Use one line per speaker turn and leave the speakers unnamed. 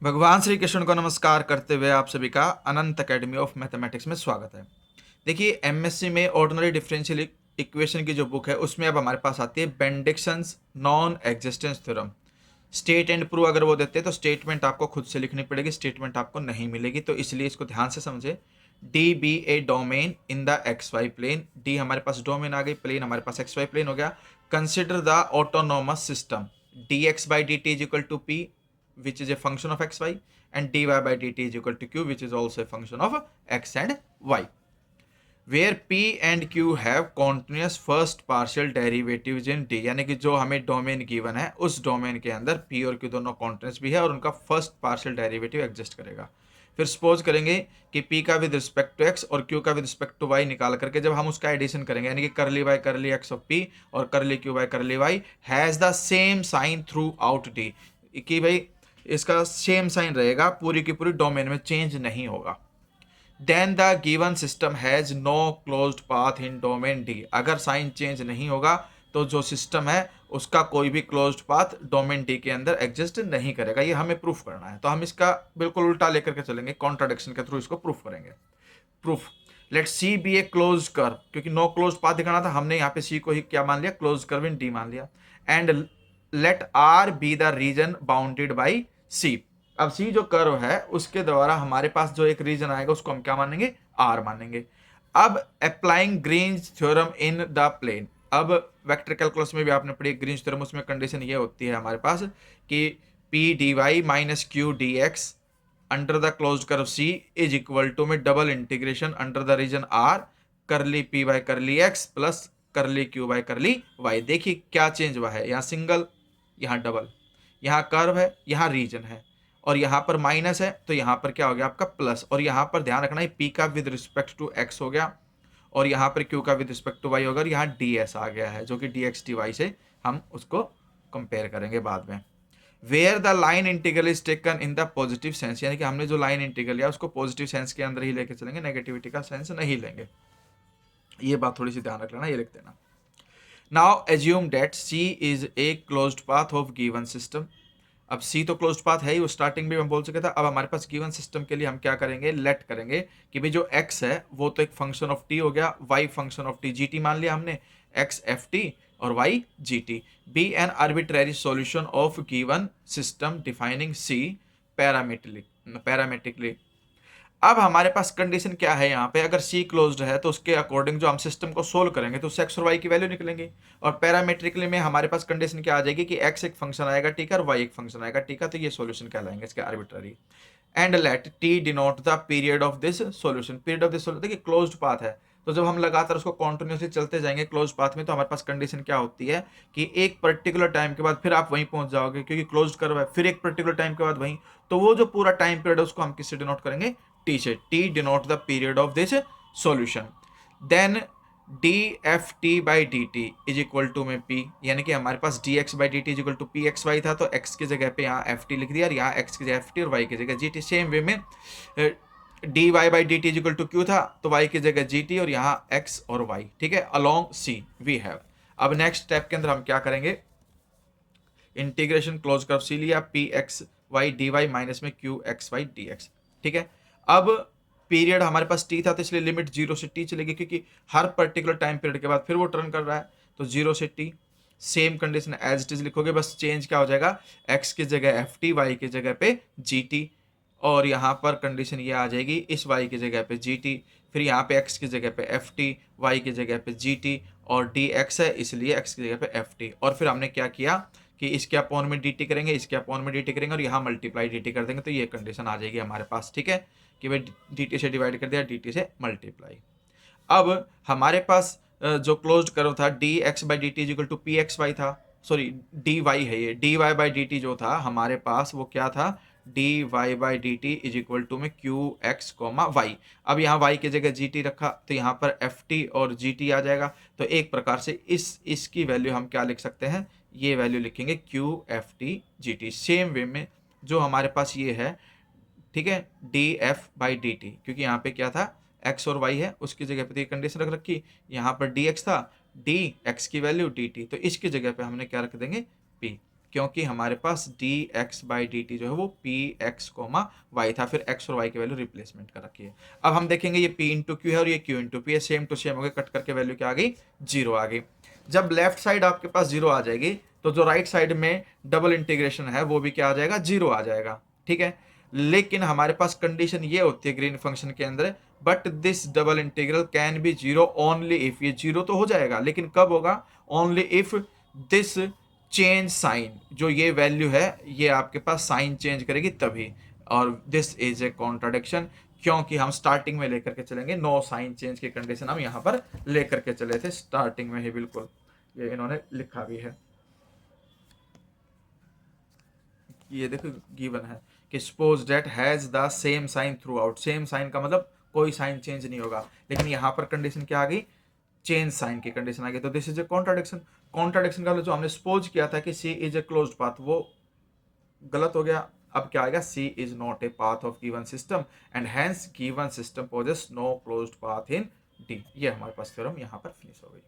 भगवान श्री कृष्ण को नमस्कार करते हुए आप सभी का अनंत एकेडमी ऑफ मैथमेटिक्स में स्वागत है। देखिए एमएससी में ऑर्डिनरी डिफरेंशियल इक्वेशन की जो बुक है उसमें अब हमारे पास आती है Bendixson's non existence theorem. State and prove अगर वो देते हैं तो स्टेटमेंट आपको खुद से लिखनी पड़ेगी, स्टेटमेंट आपको नहीं मिलेगी, तो इसलिए इसको ध्यान से समझे। D be a domain in the X Y plane, D हमारे पास डोमेन आ गई, प्लेन हमारे पास एक्स वाई प्लेन हो गया। Consider the autonomous system D X by D T is equal to P which is a function of xy, and dy by dt is equal to q which is also a function of x and y, where p and q have continuous first partial derivatives in d, यानी कि जो हमें domain given है उस domain के अंदर p और q दोनों कॉन्टिन्यूस भी है और उनका फर्स्ट पार्शियल डेरिवेटिव एग्जिस्ट करेगा। फिर सपोज करेंगे कि p का विद रिस्पेक्ट टू x और q का विद रिस्पेक्ट टू y निकाल करके जब हम उसका एडिशन करेंगे, यानी कि करली y करली x ऑफ p और करली q by करली y has the same sign throughout d, कि भाई इसका सेम साइन रहेगा, पूरी की पूरी डोमेन में चेंज नहीं होगा। Then the given system has no closed path in domain D, अगर साइन चेंज नहीं होगा तो जो सिस्टम है उसका कोई भी क्लोज्ड पाथ डोमेन डी के अंदर एग्जिस्ट नहीं करेगा। ये हमें प्रूफ करना है, तो हम इसका बिल्कुल उल्टा लेकर के चलेंगे, कॉन्ट्राडिक्शन के थ्रू इसको प्रूफ करेंगे। प्रूफ, लेट सी बी ए क्लोज कर्व, क्योंकि नो क्लोज्ड पाथ दिखाना था, हमने यहाँ पे सी को ही क्या मान लिया, क्लोज कर्व इन डी मान लिया। And let R be the region bounded by C, अब सी जो कर्व है उसके द्वारा हमारे पास जो एक रीजन आएगा उसको हम क्या मानेंगे, आर मानेंगे। अब applying Green's theorem in the plane, अब वेक्टर कैलकुलस में भी आपने पढ़ी ग्रीन्स थ्योरम, उसमें कंडीशन ये होती है हमारे पास कि P D Y minus Q D X under the closed curve C is equal to में double integration under the region R curly P by curly X plus curly Q by curly Y. देखिए क्या change हुआ है, यहाँ single यहाँ double, यहाँ curve है यहाँ रीजन है और यहाँ पर माइनस है तो यहाँ पर क्या हो गया आपका प्लस, और यहाँ पर ध्यान रखना है पी का विद रिस्पेक्ट टू एक्स हो गया और यहाँ पर क्यू का विद रिस्पेक्ट टू वाई होगा और यहाँ डी एस आ गया है जो कि डी एक्स डी वाई से हम उसको कंपेयर करेंगे बाद में। Where the line integral is taken in the positive sense, यानी कि हमने जो लाइन इंटीग्रल लिया उसको पॉजिटिव सेंस के अंदर ही लेके चलेंगे, नेगेटिविटी का सेंस नहीं लेंगे। ये बात थोड़ी सी ध्यान रख लेना, ये लिख देना। Now assume that C is a closed path of given system, अब सी तो क्लोज्ड पाथ है ही, वो स्टार्टिंग में मैं बोल चुका था। अब हमारे पास गिवन सिस्टम के लिए हम क्या करेंगे, लेट करेंगे कि भाई जो x है वो तो एक फंक्शन ऑफ t हो गया, y function of t, gt मान लिया हमने, x एफ टी और y gt, be an arbitrary solution of given system defining c parametrically. अब हमारे पास कंडीशन क्या है यहाँ पे, अगर C क्लोज्ड है तो उसके अकॉर्डिंग जो हम सिस्टम को सोल्व करेंगे तो उससे x और y की वैल्यू निकलेंगी, और पैरामेट्रिकली में हमारे पास कंडीशन क्या आ जाएगी कि x एक फंक्शन आएगा t का और y एक फंक्शन आएगा t का, तो ये सॉल्यूशन कहलाएंगे इसके arbitrary. And let t denote the period of this solution, period of this solution देखिए क्लोज्ड पाथ है तो जब हम लगातार उसको कॉन्टिन्यूसली चलते जाएंगे क्लोज पाथ में तो हमारे पास कंडीशन क्या होती है कि एक पर्टिकुलर टाइम के बाद फिर आप वहीं पहुंच जाओगे, क्योंकि क्लोज कर्व है, फिर एक पर्टिकुलर टाइम के बाद वहीं, तो वो जो पूरा टाइम पीरियड है उसको हम किससे डिनोट करेंगे, टी से। T denote the period of this solution. Then D F T by D T is equal to में पी, यानी कि हमारे पास D X by D T is equal to P X Y था, तो x की जगह पे यहाँ एफ टी लिख दिया और यहाँ एक्स की जगह एफ टी और वाई की जगह जी टी। सेम वे में D Y by D T is equal to Q था तो वाई की जगह जी टी और यहाँ एक्स और वाई, ठीक है, अलॉन्ग सी वी हैव। अब नेक्स्ट स्टेप के अंदर हम क्या करेंगे, इंटीग्रेशन क्लोज कर्व सी लिया, P X Y D Y minus में Q X Y D X, ठीक है। अब पीरियड हमारे पास टी था तो इसलिए लिमिट जीरो से टी चलेगी, क्योंकि हर पर्टिकुलर टाइम पीरियड के बाद फिर वो टर्न कर रहा है, तो जीरो से T. Same condition as it is लिखोगे, बस चेंज क्या हो जाएगा, एक्स की जगह एफ टी, वाई की जगह पे जी टी, और यहाँ पर कंडीशन ये आ जाएगी इस y की जगह पे gt, फिर यहाँ पे x की जगह पे ft, y की जगह पे gt और dx है इसलिए x की जगह पे ft, और फिर हमने क्या किया कि इसके अपॉन में dt करेंगे, इसके अपॉन में dt करेंगे और यहाँ मल्टीप्लाई dt कर देंगे, तो ये कंडीशन आ जाएगी हमारे पास, ठीक है, कि भाई dt से डिवाइड कर दिया, dt से मल्टीप्लाई। अब हमारे पास जो क्लोज्ड कर्व था D X by D T equal to P X Y था, सॉरी डी वाई है ये, D Y by D T जो था हमारे पास वो क्या था, D Y by D T is equal to में क्यू एक्स कोमा वाई। अब यहाँ वाई की जगह जी टी रखा तो यहाँ पर एफ टी और जी टी आ जाएगा, तो एक प्रकार से इसकी वैल्यू हम क्या लिख सकते हैं, ये वैल्यू लिखेंगे Q F T G T. Same way में जो हमारे पास ये है, ठीक है, D F by D T, क्योंकि यहाँ पे क्या था x और y है उसकी जगह पे कंडीशन रख रखी, यहाँ पर dx था, डी एक्स की वैल्यू डी टी, तो इसकी जगह पे हमने क्या रख देंगे p। क्योंकि हमारे पास dx/dt जो है वो px, y था, फिर x और y की वैल्यू रिप्लेसमेंट कर रखी है। अब हम देखेंगे ये p इंटू क्यू है और ये q इंटू पी है, सेम टू सेम हो गए, कट करके वैल्यू क्या आ गई, 0 आ गई। जब लेफ्ट साइड आपके पास 0 आ जाएगी तो जो राइट साइड में डबल इंटीग्रेशन है वो भी क्या आ जाएगा, 0 आ जाएगा, ठीक है। लेकिन हमारे पास कंडीशन ये होती है ग्रीन फंक्शन के अंदर, but this double integral can be 0 only if, ये 0 तो हो जाएगा लेकिन कब होगा, only if this change sign, जो ये वैल्यू है ये आपके पास साइन चेंज करेगी तभी। और दिस इज ए कॉन्ट्राडिक्शन, क्योंकि हम स्टार्टिंग में लेकर के चलेंगे, नो साइन चेंज की कंडीशन हम यहाँ पर लेकर के चले थे स्टार्टिंग में ही, बिल्कुल ये इन्होंने लिखा भी है। ये देखो गिवन है कि suppose that has the same sign throughout, same sign का मतलब कोई साइन चेंज नहीं होगा, लेकिन यहाँ पर कंडीशन क्या आ गई, चेंज साइन की कंडीशन आ गई, तो this is a contradiction. Contradiction का जो हमने सपोज किया था कि C is a closed path, वो गलत हो गया। अब क्या आएगा, C is not a path of given system and hence given system possesses no closed path in D. ये हमारे पास थ्योरम यहाँ पर फिनिश हो गई।